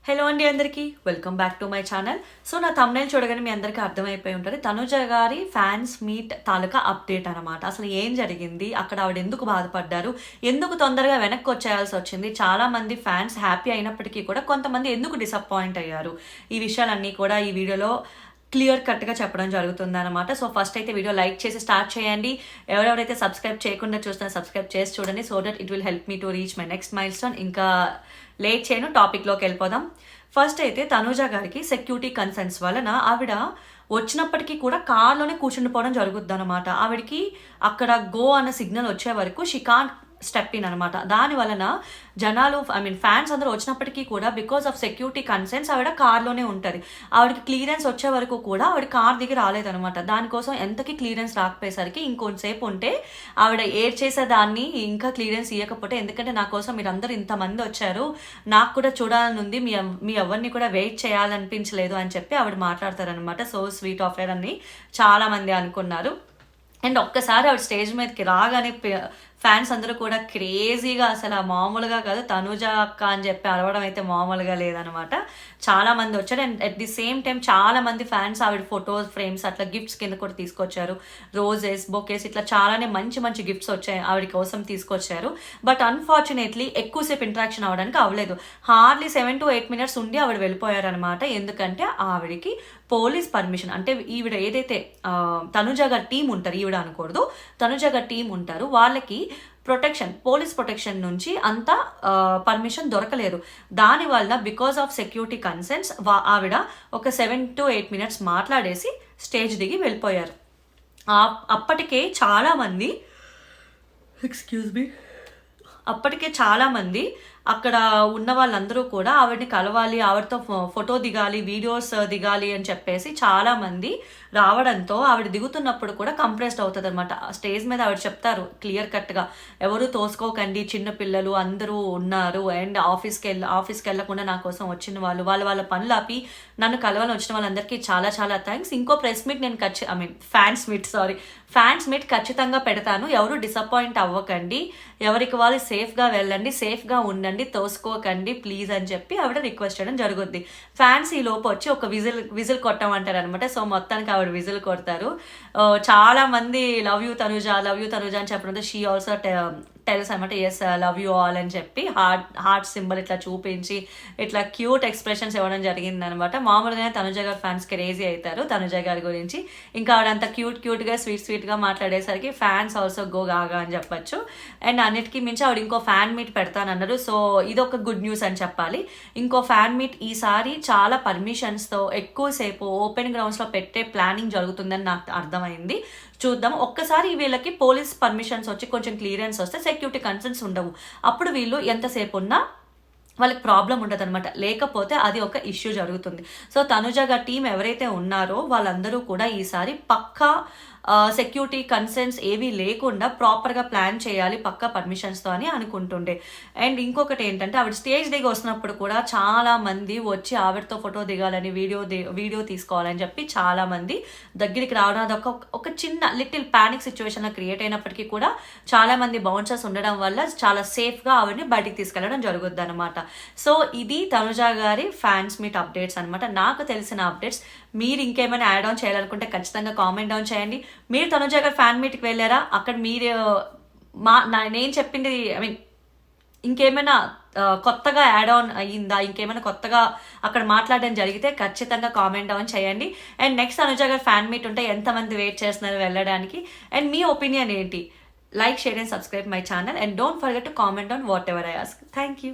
Hello అండి అందరికీ welcome back to my channel. So నా థంబ్నెయిల్ చూడగానే మీ అందరికీ అర్థమైపోయి ఉంటుంది. తనుజ గారి ఫ్యాన్స్ మీట్ తాలూకా అప్డేట్ అనమాట. అసలు ఏం జరిగింది, అక్కడ ఆవిడ ఎందుకు బాధపడ్డారు, ఎందుకు తొందరగా వెనక్కి వచ్చేయాల్సి వచ్చింది, చాలా మంది ఫ్యాన్స్ హ్యాపీ అయినప్పటికీ కూడా కొంతమంది ఎందుకు డిసప్పాయింట్ అయ్యారు, ఈ విషయాలన్నీ కూడా ఈ వీడియోలో క్లియర్ కట్గా చెప్పడం జరుగుతుంది అనమాట. సో ఫస్ట్ అయితే వీడియో లైక్ చేసి స్టార్ట్ చేయండి. ఎవరెవరైతే సబ్స్క్రైబ్ చేయకుండా చూస్తున్నా సబ్స్క్రైబ్ చేసి చూడండి, so that it will help me to reach my next mile stone. ఇంకా లేట్ చేయను, టాపిక్లోకి వెళ్ళిపోదాం. ఫస్ట్ అయితే తనూజ గారికి సెక్యూరిటీ కన్సర్న్స్ వలన ఆవిడ వచ్చినప్పటికీ కూడా కార్లోనే కూర్చుండిపోవడం జరుగుద్ది అనమాట. ఆవిడకి అక్కడ గో అన్న సిగ్నల్ వచ్చే వరకు షీ కాంట్ స్టెప్ ఇన్ అనమాట. దాని వలన జనాలు ఫ్యాన్స్ అందరూ వచ్చినప్పటికీ కూడా బికాస్ ఆఫ్ సెక్యూరిటీ కన్సర్న్స్ ఆవిడ కార్లోనే ఉంటుంది. ఆవిడకి క్లియరెన్స్ వచ్చే వరకు కూడా ఆవిడ కార్ దిగి రాలేదనమాట. దానికోసం ఎంతకి క్లియరెన్స్ రాకపోయేసరికి ఇంకొంతసేపు ఉంటే ఆవిడ ఏడ్ చేసేదాన్ని, ఇంకా క్లియరెన్స్ ఇవ్వకపోతే, ఎందుకంటే నా కోసం మీరు అందరూ ఇంతమంది వచ్చారు, నాకు కూడా చూడాలని ఉంది, మీ ఎవరిని కూడా వెయిట్ చేయాలనిపించలేదు అని చెప్పి ఆవిడ మాట్లాడతారనమాట. సో స్వీట్ ఆఫర్ అని చాలా మంది అనుకున్నారు. అండ్ ఒక్కసారి ఆవిడ స్టేజ్ మీదకి రాగానే ఫ్యాన్స్ అందరూ కూడా క్రేజీగా, అసలు మామూలుగా కాదు, తనూజ అక్క అని చెప్పి అరవడం అయితే మామూలుగా లేదనమాట. చాలా మంది వచ్చారు. And at the same time చాలా మంది ఫ్యాన్స్ ఆవిడ ఫొటోస్ ఫ్రేమ్స్ అట్లా గిఫ్ట్స్ కింద కూడా తీసుకొచ్చారు. రోజెస్, బొకేస్, ఇట్లా చాలానే మంచి మంచి గిఫ్ట్స్ వచ్చాయి ఆవిడ కోసం తీసుకొచ్చారు. బట్ అన్ఫార్చునేట్లీ ఎక్కువసేపు ఇంటరాక్షన్ అవ్వడానికి అవ్వలేదు. హార్డ్లీ 7 to 8 minutes ఉండి ఆవిడ వెళ్ళిపోయారనమాట. ఎందుకంటే ఆవిడికి పోలీస్ పర్మిషన్, అంటే ఈవిడ ఏదైతే తనూజ గారి టీం ఉంటారు, ఈవిడ అనకూడదు, తనూజ గారి టీం ఉంటారు, వాళ్ళకి ప్రొటెక్షన్, పోలీస్ ప్రొటెక్షన్ నుంచి అంత పర్మిషన్ దొరకలేదు. దానివల్ల బికాస్ ఆఫ్ సెక్యూరిటీ కన్సర్న్స్ ఆవిడ ఒక 7 to 8 minutes మాట్లాడేసి స్టేజ్ దిగి వెళ్ళిపోయారు. అప్పటికే చాలామంది అప్పటికే చాలామంది అక్కడ ఉన్న వాళ్ళందరూ కూడా ఆవిడని కలవాలి, ఆవిడతో ఫోటో దిగాలి, వీడియోస్ దిగాలి అని చెప్పేసి చాలామంది రావడంతో ఆవిడ దిగుతున్నప్పుడు కూడా కంప్రెస్డ్ అవుతుంది అనమాట. స్టేజ్ మీద ఆవిడ చెప్తారు క్లియర్ కట్గా, ఎవరు తోసుకోకండి, చిన్నపిల్లలు అందరూ ఉన్నారు, అండ్ ఆఫీస్కి వెళ్ళకుండా నా కోసం వచ్చిన వాళ్ళ పనులు ఆపి నన్ను కలవాలని వచ్చిన వాళ్ళందరికీ చాలా చాలా థ్యాంక్స్. ఇంకో ప్రెస్ మీట్ నేను ఫ్యాన్స్ మీట్ ఖచ్చితంగా పెడతాను, ఎవరు డిసప్పాయింట్ అవ్వకండి, ఎవరికి వాళ్ళు సేఫ్గా వెళ్ళండి, సేఫ్గా ఉండండి, తోసుకోకండి ప్లీజ్ అని చెప్పి ఆవిడ రిక్వెస్ట్ చేయడం జరుగుద్ది. ఫ్యాన్స్ ఈ లోపు వచ్చి ఒక విజిల్ కొట్టమంటారు అనమాట. సో మొత్తానికి ఆవిడ విజిల్ కొడతారు. చాలా మంది లవ్ యూ తనుజ అని చెప్పడంతో షీ ఆల్సో టెల్స్ అనమాట, ఎస్ లవ్ యూ ఆల్ అని చెప్పి హార్ట్ సింబల్ ఇట్లా చూపించి ఇట్లా క్యూట్ ఎక్స్ప్రెషన్స్ ఇవ్వడం జరిగింది అనమాట. మామూలుగానే తనుజ గారు ఫ్యాన్స్ క్రేజీ అవుతారు తనుజ గారి గురించి. ఇంకా ఆవిడంత క్యూట్గా స్వీట్గా మాట్లాడేసరికి ఫ్యాన్స్ ఆల్సో గో గాగా అని చెప్పచ్చు. అండ్ అన్నిటికీ మించి ఆవిడ ఇంకో ఫ్యాన్ మీట్ పెడతానన్నారు. సో ఇది ఒక గుడ్ న్యూస్ అని చెప్పాలి. ఇంకో ఫ్యాన్ మీట్ ఈసారి చాలా పర్మిషన్స్తో ఎక్కువసేపు ఓపెన్ గ్రౌండ్స్లో పెట్టే ప్లానింగ్ జరుగుతుందని నాకు అర్థమైంది. చూద్దాం. ఒక్కసారి వీళ్ళకి పోలీస్ పర్మిషన్స్ వచ్చి కొంచెం క్లియరెన్స్ వస్తే సెక్యూరిటీ కన్సర్న్స్ ఉండవు. అప్పుడు వీళ్ళు ఎంతసేపు ఉన్నా వాళ్ళకి ప్రాబ్లం ఉండదు అనమాట. లేకపోతే అది ఒక ఇష్యూ జరుగుతుంది. సో తనుజ గారి టీం ఎవరైతే ఉన్నారో వాళ్ళందరూ కూడా ఈసారి పక్కా సెక్యూరిటీ కన్సర్న్స్ ఏవీ లేకుండా ప్రాపర్గా ప్లాన్ చేయాలి పక్కా పర్మిషన్స్తో అని అనుకుంటుండే. అండ్ ఇంకొకటి ఏంటంటే ఆవిడ స్టేజ్ దిగి వస్తున్నప్పుడు కూడా చాలా మంది వచ్చి ఆవిడతో ఫోటో దిగాలని, వీడియో తీసుకోవాలని చెప్పి చాలా మంది దగ్గరికి రావడం, అదొక ఒక చిన్న లిటిల్ ప్యానిక్ సిచ్యువేషన్లో క్రియేట్ అయినప్పటికీ కూడా చాలా మంది బౌన్సర్స్ ఉండడం వల్ల చాలా సేఫ్గా ఆవిడని బయటికి తీసుకెళ్ళడం జరుగుద్ది అనమాట. సో ఇది తనుజ గారి ఫ్యాన్స్ మీట్ అప్డేట్స్ అనమాట. నాకు తెలిసిన అప్డేట్స్. మీరు ఇంకేమైనా యాడ్ ఆన్ చేయాలనుకుంటే ఖచ్చితంగా కామెంట్ డౌన్ చేయండి. మీరు తనుజ గారి ఫ్యాన్ మీట్కి వెళ్ళారా, అక్కడ మీరు నేను చెప్పింది ఇంకేమైనా కొత్తగా యాడ్ ఆన్ అయ్యిందా, ఇంకేమైనా కొత్తగా అక్కడ మాట్లాడడం జరిగితే ఖచ్చితంగా కామెంట్ డౌన్ చేయండి. అండ్ నెక్స్ట్ తనుజ గారి ఫ్యాన్ మీట్ ఉంటే ఎంతమంది వెయిట్ చేస్తున్నారు వెళ్ళడానికి, అండ్ మీ ఒపీనియన్ ఏంటి? Like, share and subscribe my channel, and don't forget to comment on what ever I ask. Thank you.